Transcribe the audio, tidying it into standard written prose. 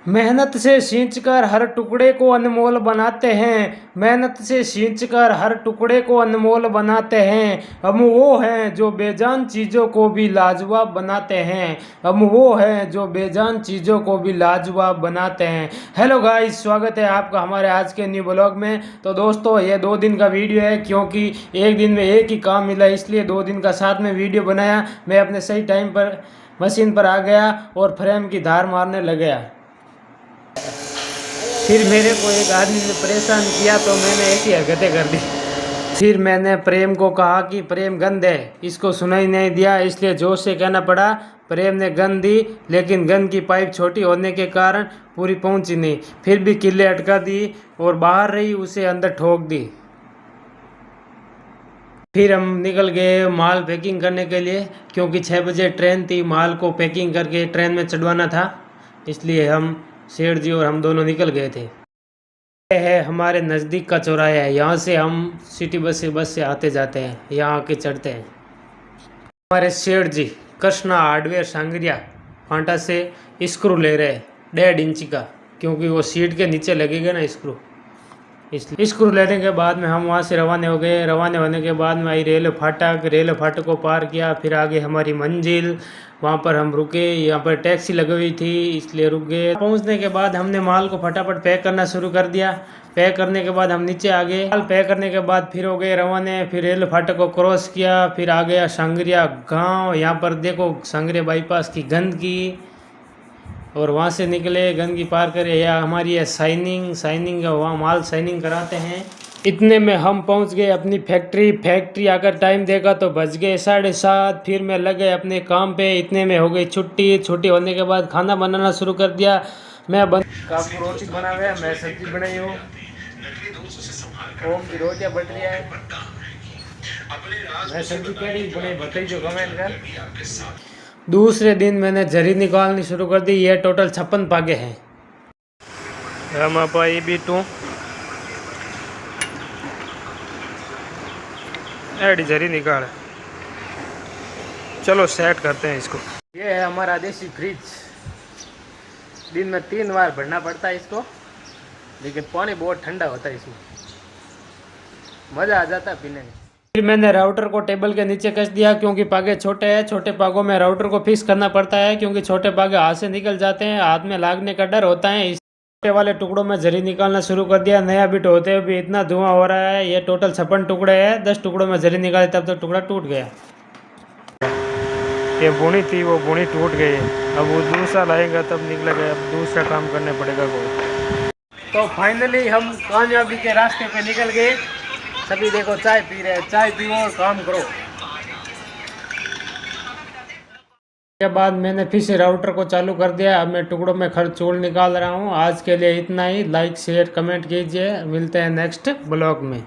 मेहनत से सींचकर हर टुकड़े को अनमोल बनाते हैं। मेहनत से सींचकर हर टुकड़े को अनमोल बनाते हैं। हम वो हैं जो बेजान चीज़ों को भी लाजवाब बनाते हैं। हम वो हैं जो बेजान चीज़ों को भी लाजवाब बनाते हैं। हेलो गाइस, स्वागत है आपका हमारे आज के न्यू ब्लॉग में। तो दोस्तों, ये 2 दिन का वीडियो है क्योंकि एक दिन में एक ही काम मिला, इसलिए 2 दिन का साथ में वीडियो बनाया। मैं अपने सही टाइम पर मशीन पर आ गया और फ्रेम की धार मारने लग गया। फिर मेरे को एक आदमी ने परेशान किया तो मैंने ऐसी हरकतें कर दी। फिर मैंने प्रेम को कहा कि प्रेम गंद है, इसको सुनाई नहीं दिया, इसलिए जोर से कहना पड़ा। प्रेम ने गन दी, लेकिन गन की पाइप छोटी होने के कारण पूरी पहुंची नहीं। फिर भी किले अटका दी और बाहर रही उसे अंदर ठोक दी। फिर हम निकल गए माल पैकिंग करने के लिए, क्योंकि 6 बजे ट्रेन थी। माल को पैकिंग करके ट्रेन में चढ़वाना था, इसलिए हम सेठ जी और हम दोनों निकल गए थे। यह है हमारे नज़दीक का चौराहा है, यहाँ से हम सिटी बस से आते जाते हैं, यहाँ आके चढ़ते हैं। हमारे सेठ जी कृष्णा हार्डवेयर सांगरिया फांटा से स्क्रू ले रहे हैं 1.5 इंची का, क्योंकि वो सीट के नीचे लगेगा ना स्क्रू, इसलिए स्क्रू लेने के बाद में हम वहाँ से रवाना हो गए। रवाना होने के बाद में आई रेलवे फाटक को पार किया। फिर आगे हमारी मंजिल, वहाँ पर हम रुके। यहाँ पर टैक्सी लगी हुई थी, इसलिए रुक गए। पहुँचने के बाद हमने माल को फटाफट पैक करना शुरू कर दिया। पैक करने के बाद हम नीचे आ गए। माल पैक करने के बाद फिर हो गए रवाने। फिर रेलवे फाटक को क्रॉस किया, फिर आ गया सांगरिया गाँव। यहाँ पर देखो सांगरिया बाईपास की गंदगी, और वहाँ से निकले गंदगी पार करे। या हमारी है साइनिंग का, वहाँ माल साइनिंग कराते हैं। इतने में हम पहुँच गए अपनी फैक्ट्री आकर टाइम देखा तो बज गए 7:30। फिर मैं लग गए अपने काम पे। इतने में हो गई छुट्टी होने के बाद खाना बनाना शुरू कर दिया। काकू रोटी बना हुआ है, मैं सब्जी बनाई हूँ, ओम की रोटियाँ बट रही है, मैं सब्जी कड़ी बनाई बताई जो कमेंट कर। दूसरे दिन मैंने झरी निकालनी शुरू कर दी। ये टोटल 56 पागे हैं। हम आप भी टू एडी झरी निकाल, चलो सेट करते हैं इसको। ये है हमारा देसी फ्रिज। दिन में 3 बार भरना पड़ता है इसको, लेकिन पानी बहुत ठंडा होता है, इसमें मज़ा आ जाता है पीने में। फिर मैंने राउटर को टेबल के नीचे कस दिया, क्योंकि पागे छोटे हैं। छोटे पागों में राउटर को फिक्स करना पड़ता है, क्योंकि छोटे पागे हाथ से निकल जाते हैं, हाथ में लागने का डर होता है। इस छोटे वाले टुकड़ों में झरी निकालना शुरू कर दिया। नया बिट होते हुए भी इतना धुआं हो रहा है। ये टोटल 56 टुकड़े हैं। 10 टुकड़ों में झरी निकाली तब तक टुकड़ा टूट गया। ये बुनी थी, वो बुनी टूट गई। अब वो दूसरा लाएगा तब निकलेगा। अब दूसरा काम करने पड़ेगा कोई। तो फाइनली हम कामयाबी के रास्ते पे निकल गए। सभी देखो चाय पी रहे हैं, चाय पियो और काम करो। के बाद मैंने फिर से राउटर को चालू कर दिया। अब मैं टुकड़ों में खरचूल निकाल रहा हूँ। आज के लिए इतना ही। लाइक शेयर कमेंट कीजिए। मिलते हैं नेक्स्ट ब्लॉग में।